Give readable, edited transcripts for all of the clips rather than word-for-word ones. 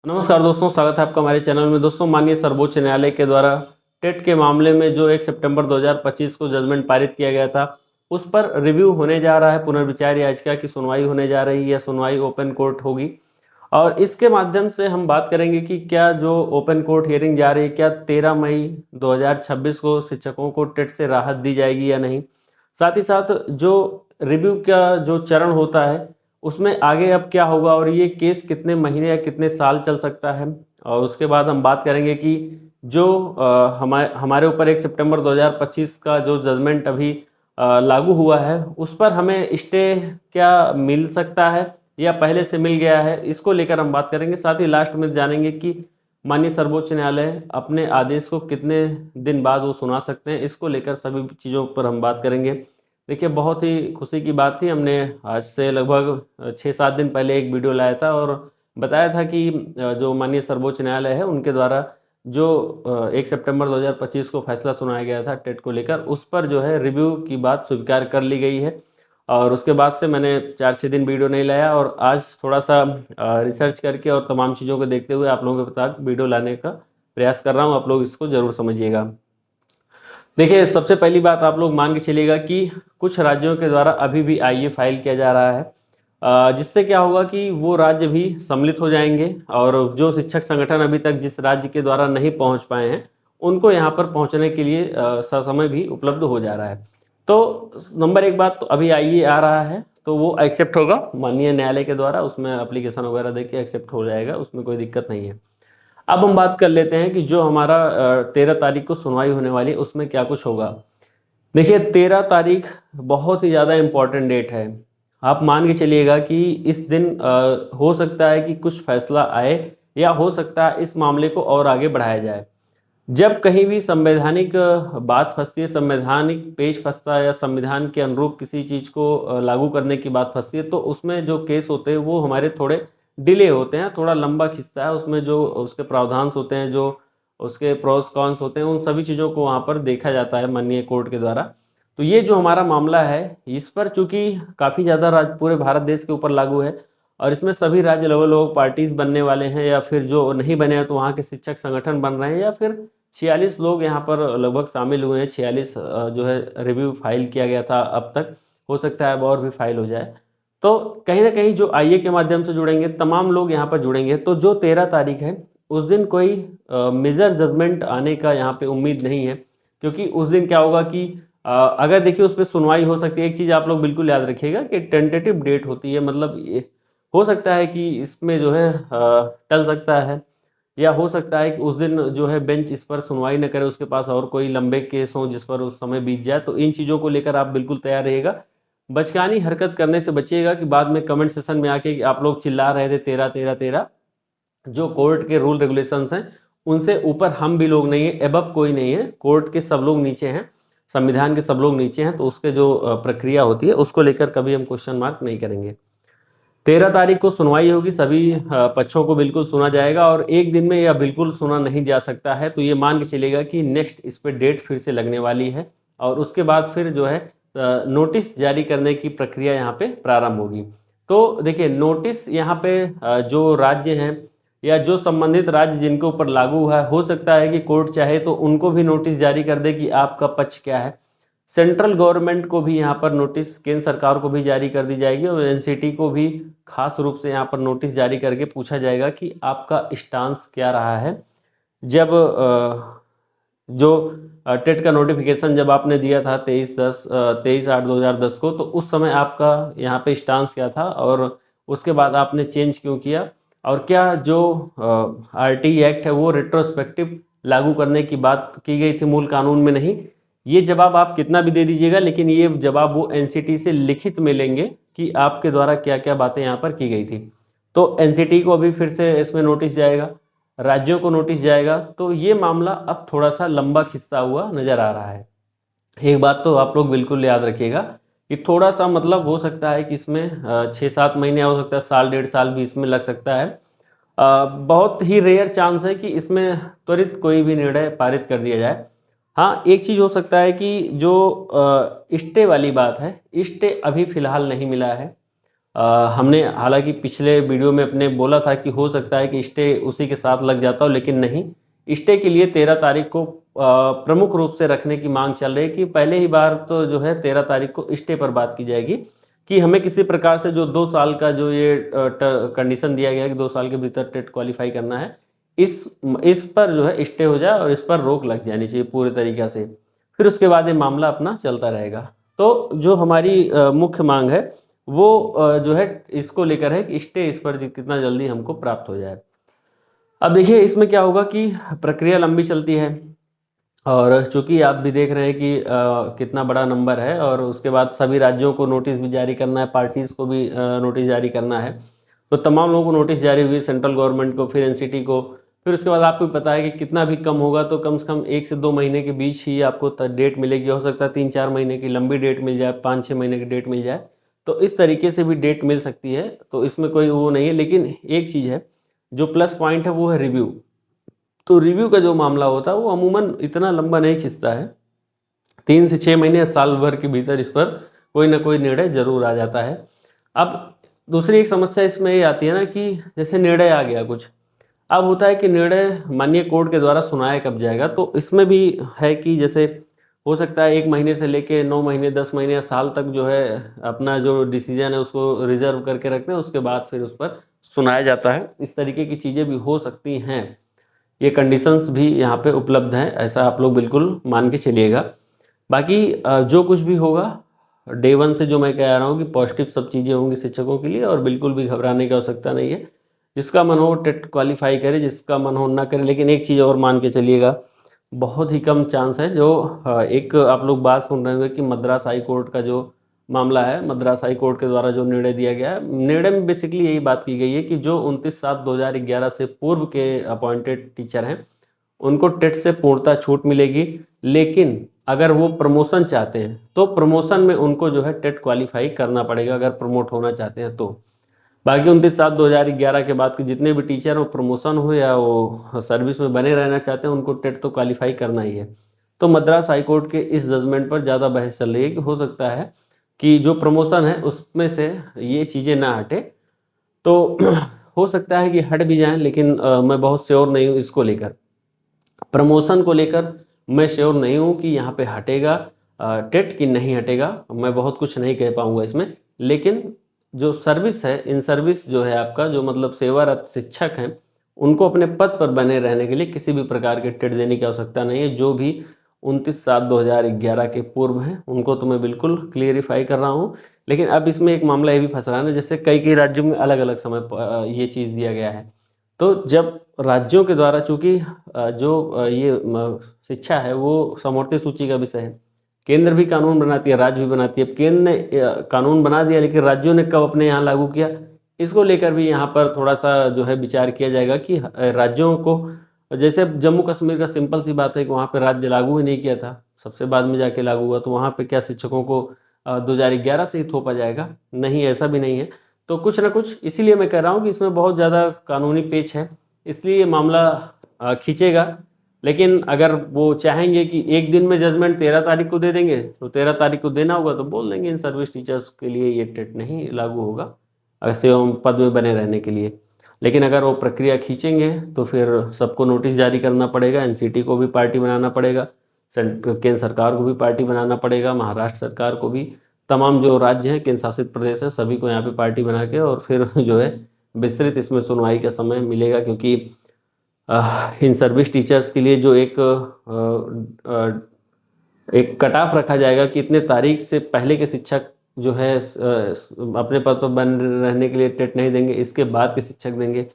नमस्कार दोस्तों, स्वागत है आपका हमारे चैनल में। दोस्तों, माननीय सर्वोच्च न्यायालय के द्वारा टेट के मामले में जो 1 सितंबर 2025 को जजमेंट पारित किया गया था, उस पर रिव्यू होने जा रहा है। पुनर्विचार याचिका की सुनवाई होने जा रही है। सुनवाई ओपन कोर्ट होगी और इसके माध्यम से हम बात करेंगे कि क्या जो ओपन कोर्ट हियरिंग जा रही है, क्या 13 मई 2026 को शिक्षकों को टेट से राहत दी जाएगी या नहीं। साथ ही साथ जो रिव्यू का जो चरण होता है, उसमें आगे अब क्या होगा और ये केस कितने महीने या कितने साल चल सकता है। और उसके बाद हम बात करेंगे कि जो हमारे ऊपर 1 सितंबर 2025 का जो जजमेंट अभी लागू हुआ है, उस पर हमें स्टे क्या मिल सकता है या पहले से मिल गया है, इसको लेकर हम बात करेंगे। साथ ही लास्ट में जानेंगे कि माननीय सर्वोच्च न्यायालय अपने आदेश को कितने दिन बाद वो सुना सकते हैं। इसको लेकर सभी चीज़ों पर हम बात करेंगे। देखिए, बहुत ही खुशी की बात थी। हमने आज से लगभग 6-7 दिन पहले एक वीडियो लाया था और बताया था कि जो माननीय सर्वोच्च न्यायालय है, उनके द्वारा जो 1 सितंबर 2025 को फैसला सुनाया गया था टेट को लेकर, उस पर जो है रिव्यू की बात स्वीकार कर ली गई है। और उसके बाद से मैंने 4-6 दिन वीडियो नहीं लाया और आज थोड़ा सा रिसर्च करके और तमाम चीज़ों को देखते हुए आप लोगों के तक वीडियो लाने का प्रयास कर रहा हूँ। आप लोग इसको ज़रूर समझिएगा। देखिए, सबसे पहली बात आप लोग मान के चलिएगा कि कुछ राज्यों के द्वारा अभी भी आईए फाइल किया जा रहा है, जिससे क्या होगा कि वो राज्य भी सम्मिलित हो जाएंगे और जो शिक्षक संगठन अभी तक जिस राज्य के द्वारा नहीं पहुंच पाए हैं, उनको यहाँ पर पहुंचने के लिए ससमय भी उपलब्ध हो जा रहा है। तो नंबर एक बात, तो अभी आईए आ रहा है तो वो एक्सेप्ट होगा माननीय न्यायालय के द्वारा, उसमें एप्लीकेशन वगैरह देके एक्सेप्ट हो जाएगा, उसमें कोई दिक्कत नहीं है। अब हम बात कर लेते हैं कि जो हमारा 13 तारीख को सुनवाई होने वाली है, उसमें क्या कुछ होगा। देखिए, 13 तारीख बहुत ही ज़्यादा इम्पॉर्टेंट डेट है। आप मान के चलिएगा कि इस दिन हो सकता है कि कुछ फैसला आए या हो सकता है इस मामले को और आगे बढ़ाया जाए। जब कहीं भी संवैधानिक बात फंसती है, संवैधानिक पेज फंसता है या संविधान के अनुरूप किसी चीज़ को लागू करने की बात फंसती है, तो उसमें जो केस होते हैं वो हमारे थोड़े डिले होते हैं, थोड़ा लंबा खिंचता है। उसमें जो उसके प्रावधान होते हैं, जो उसके प्रोस कॉन्स होते हैं, उन सभी चीज़ों को वहाँ पर देखा जाता है माननीय कोर्ट के द्वारा। तो ये जो हमारा मामला है, इस पर चूंकि काफ़ी ज़्यादा पूरे भारत देश के ऊपर लागू है और इसमें सभी राज्य लोग पार्टीज बनने वाले हैं, या फिर जो नहीं बने हैं तो वहाँ के शिक्षक संगठन बन रहे हैं, या फिर 46 लोग यहाँ पर लगभग शामिल हुए हैं। 46 जो है रिव्यू फाइल किया गया था अब तक, हो सकता है अब और भी फाइल हो जाए। तो कहीं ना कहीं जो आईए के माध्यम से जुड़ेंगे तमाम लोग यहाँ पर जुड़ेंगे। तो जो 13 तारीख है, उस दिन कोई मेजर जजमेंट आने का यहाँ पे उम्मीद नहीं है, क्योंकि उस दिन क्या होगा कि अगर देखिए उस पर सुनवाई हो सकती है। एक चीज़ आप लोग बिल्कुल याद रखिएगा कि टेंटेटिव डेट होती है, मतलब ये हो सकता है कि इसमें जो है टल सकता है, या हो सकता है कि उस दिन जो है बेंच इस पर सुनवाई न करे, उसके पास और कोई लंबे केस हों जिस पर उस समय बीत जाए। तो इन चीज़ों को लेकर आप बिल्कुल तैयार रहिएगा। बचकानी हरकत करने से बचिएगा कि बाद में कमेंट सेशन में आके कि आप लोग चिल्ला रहे थे 13 13 13। जो कोर्ट के रूल रेगुलेशंस हैं, उनसे ऊपर हम भी लोग नहीं है, एबव कोई नहीं है। कोर्ट के सब लोग नीचे हैं, संविधान के सब लोग नीचे हैं। तो उसके जो प्रक्रिया होती है उसको लेकर कभी हम क्वेश्चन मार्क नहीं करेंगे। 13 तारीख को सुनवाई होगी, सभी पक्षों को बिल्कुल सुना जाएगा और एक दिन में यह बिल्कुल सुना नहीं जा सकता है। तो ये मान के चलेगा कि नेक्स्ट इस पर डेट फिर से लगने वाली है और उसके बाद फिर जो है नोटिस जारी करने की प्रक्रिया यहाँ पे प्रारंभ होगी। तो देखिए, नोटिस यहाँ पे जो राज्य हैं या जो संबंधित राज्य जिनके ऊपर लागू है, हो सकता है कि कोर्ट चाहे तो उनको भी नोटिस जारी कर दे कि आपका पक्ष क्या है। सेंट्रल गवर्नमेंट को भी यहाँ पर नोटिस, केंद्र सरकार को भी जारी कर दी जाएगी और एनसीटी को भी खास रूप से यहाँ पर नोटिस जारी करके पूछा जाएगा कि आपका स्टांस क्या रहा है। जब जो टेट का नोटिफिकेशन जब आपने दिया था 23/8/2010 को, तो उस समय आपका यहाँ पे स्टांस क्या था और उसके बाद आपने चेंज क्यों किया, और क्या जो आरटी एक्ट है वो रिट्रोस्पेक्टिव लागू करने की बात की गई थी मूल कानून में नहीं। ये जवाब आप कितना भी दे दीजिएगा, लेकिन ये जवाब वो एनसीटी से लिखित में लेंगे कि आपके द्वारा क्या क्या बातें यहाँ पर की गई थी। तो एनसीटी को अभी फिर से इसमें नोटिस जाएगा, राज्यों को नोटिस जाएगा। तो ये मामला अब थोड़ा सा लंबा खिंचता हुआ नजर आ रहा है। एक बात तो आप लोग बिल्कुल याद रखिएगा कि थोड़ा सा मतलब हो सकता है कि इसमें 6-7 महीने, हो सकता है साल 1.5 साल भी इसमें लग सकता है। बहुत ही रेयर चांस है कि इसमें त्वरित कोई भी निर्णय पारित कर दिया जाए। हाँ, एक चीज़ हो सकता है कि जो स्टे वाली बात है, स्टे अभी फिलहाल नहीं मिला है हमने हालांकि पिछले वीडियो में अपने बोला था कि हो सकता है कि स्टे उसी के साथ लग जाता हो, लेकिन नहीं, स्टे के लिए 13 तारीख को प्रमुख रूप से रखने की मांग चल रही है कि पहले ही बार तो जो है 13 तारीख को स्टे पर बात की जाएगी कि हमें किसी प्रकार से जो 2 साल का जो ये कंडीशन दिया गया है कि 2 साल के भीतर टेट क्वालिफाई करना है, इस पर जो है स्टे हो जाए और इस पर रोक लग जानी चाहिए पूरे तरीक़ा से। फिर उसके बाद ये मामला अपना चलता रहेगा। तो जो हमारी मुख्य मांग है वो जो है इसको लेकर है कि स्टे इस पर कितना जल्दी हमको प्राप्त हो जाए। अब देखिए इसमें क्या होगा कि प्रक्रिया लंबी चलती है और चूंकि आप भी देख रहे हैं कि कितना बड़ा नंबर है और उसके बाद सभी राज्यों को नोटिस भी जारी करना है, पार्टीज़ को भी नोटिस जारी करना है। तो तमाम लोगों को नोटिस जारी हुई, सेंट्रल गवर्नमेंट को, फिर एनसीटी को, फिर उसके बाद आपको पता है कि कितना भी कम होगा तो कम से कम 1 से 2 महीने के बीच ही आपको डेट मिलेगी। हो सकता है 3-4 महीने की लंबी डेट मिल जाए, 5-6 महीने की डेट मिल जाए, तो इस तरीके से भी डेट मिल सकती है। तो इसमें कोई वो नहीं है, लेकिन एक चीज़ है जो प्लस पॉइंट है वो है रिव्यू। तो रिव्यू का जो मामला होता है वो अमूमन इतना लंबा नहीं खिंचता है, 3 से 6 महीने, साल भर के भीतर इस पर कोई ना कोई निर्णय जरूर आ जाता है। अब दूसरी एक समस्या इसमें ये आती है ना कि जैसे निर्णय आ गया कुछ, अब होता है कि निर्णय माननीय कोर्ट के द्वारा सुनाया कब जाएगा। तो इसमें भी है कि जैसे हो सकता है 1 महीने से लेके 9 महीने, 10 महीने या साल तक जो है अपना जो डिसीजन है उसको रिजर्व करके रखते हैं, उसके बाद फिर उस पर सुनाया जाता है। इस तरीके की चीज़ें भी हो सकती हैं, ये कंडीशंस भी यहाँ पे उपलब्ध हैं, ऐसा आप लोग बिल्कुल मान के चलिएगा। बाकी जो कुछ भी होगा डे 1 से जो मैं कह रहा हूँ कि पॉजिटिव सब चीज़ें होंगी शिक्षकों के लिए और बिल्कुल भी घबराने की आवश्यकता नहीं है। जिसका मन हो टेट क्वालिफाई करे, जिसका मन हो ना करे। लेकिन एक चीज़ और मान के चलिएगा, बहुत ही कम चांस है जो एक आप लोग बात सुन रहे होंगे कि मद्रास हाई कोर्ट का जो मामला है, मद्रास हाई कोर्ट के द्वारा जो निर्णय दिया गया है, निर्णय में बेसिकली यही बात की गई है कि जो 29/7/2011 से पूर्व के अपॉइंटेड टीचर हैं उनको टेट से पूर्णतः छूट मिलेगी। लेकिन अगर वो प्रमोशन चाहते हैं तो प्रमोशन में उनको जो है टेट क्वालिफाई करना पड़ेगा, अगर प्रमोट होना चाहते हैं तो। बाकी 29/7/2011 के बाद के जितने भी टीचर हो, प्रमोशन हो या वो सर्विस में बने रहना चाहते हैं, उनको टेट तो क्वालिफाई करना ही है। तो मद्रास हाई कोर्ट के इस जजमेंट पर ज़्यादा बहस चल रही है कि हो सकता है कि जो प्रमोशन है उसमें से ये चीज़ें ना हटे। तो हो सकता है कि हट भी जाएं, लेकिन मैं बहुत श्योर नहीं हूँ इसको लेकर। प्रमोशन को लेकर मैं श्योर नहीं हूँ कि यहाँ पे हटेगा टेट कि नहीं हटेगा, मैं बहुत कुछ नहीं कह पाऊँगा इसमें। लेकिन जो सर्विस है, इन सर्विस जो है आपका जो मतलब सेवारत शिक्षक हैं, उनको अपने पद पर बने रहने के लिए किसी भी प्रकार के टेट देने की आवश्यकता नहीं है। जो भी 29/7/2011 के पूर्व हैं उनको तो मैं बिल्कुल क्लियरिफाई कर रहा हूँ। लेकिन अब इसमें एक मामला ये भी फंस रहा है ना, जैसे कई कई राज्यों में अलग अलग समय ये चीज़ दिया गया है। तो जब राज्यों के द्वारा, चूंकि जो ये शिक्षा है वो समवर्ती सूची का विषय है, केंद्र भी कानून बनाती है, राज्य भी बनाती है। अब केंद्र ने कानून बना दिया, लेकिन राज्यों ने कब अपने यहाँ लागू किया, इसको लेकर भी यहाँ पर थोड़ा सा जो है विचार किया जाएगा कि राज्यों को, जैसे जम्मू कश्मीर का सिंपल सी बात है कि वहाँ पे राज्य लागू ही नहीं किया था, सबसे बाद में जाके लागू हुआ, तो वहाँ पे क्या शिक्षकों को 2011 से ही थोपा जाएगा? नहीं, ऐसा भी नहीं है। तो कुछ ना कुछ, इसीलिए मैं कह रहा हूँ कि इसमें बहुत ज़्यादा कानूनी पेच है, इसलिए ये मामला खींचेगा। लेकिन अगर वो चाहेंगे कि एक दिन में जजमेंट 13 तारीख को दे देंगे, तो 13 तारीख को देना होगा तो बोल देंगे इन सर्विस टीचर्स के लिए ये टेट नहीं लागू होगा, अगर सेवा पद में बने रहने के लिए। लेकिन अगर वो प्रक्रिया खींचेंगे तो फिर सबको नोटिस जारी करना पड़ेगा, एनसीटी को भी पार्टी बनाना पड़ेगा, केंद्र सरकार को भी पार्टी बनाना पड़ेगा, महाराष्ट्र सरकार को भी, तमाम जो राज्य हैं, केंद्र शासित प्रदेश हैं, सभी को यहाँ पे पार्टी बना के और फिर जो है विस्तृत इसमें सुनवाई का समय मिलेगा। क्योंकि इन सर्विस टीचर्स के लिए जो एक कट ऑफ रखा जाएगा कि इतने तारीख से पहले के शिक्षक जो है अपने पद पर बन रहने के लिए टेट नहीं देंगे, इसके बाद के शिक्षक देंगे,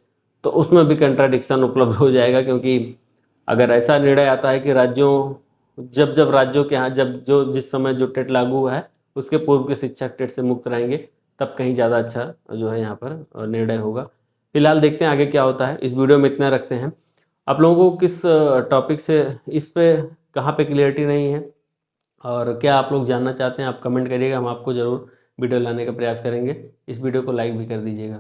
तो उसमें भी कंट्राडिक्शन उपलब्ध हो जाएगा। क्योंकि अगर ऐसा निर्णय आता है कि जब जब राज्यों के यहाँ जब जो जिस समय जो टेट लागू हुआ है उसके पूर्व के शिक्षक टेट से मुक्त रहेंगे, तब कहीं ज़्यादा अच्छा जो है यहाँ पर निर्णय होगा। फिलहाल देखते हैं आगे क्या होता है। इस वीडियो में इतना रखते हैं। आप लोगों को किस टॉपिक से, इस पे कहाँ पे क्लियरिटी नहीं है और क्या आप लोग जानना चाहते हैं, आप कमेंट करिएगा, हम आपको ज़रूर वीडियो लाने का प्रयास करेंगे। इस वीडियो को लाइक भी कर दीजिएगा।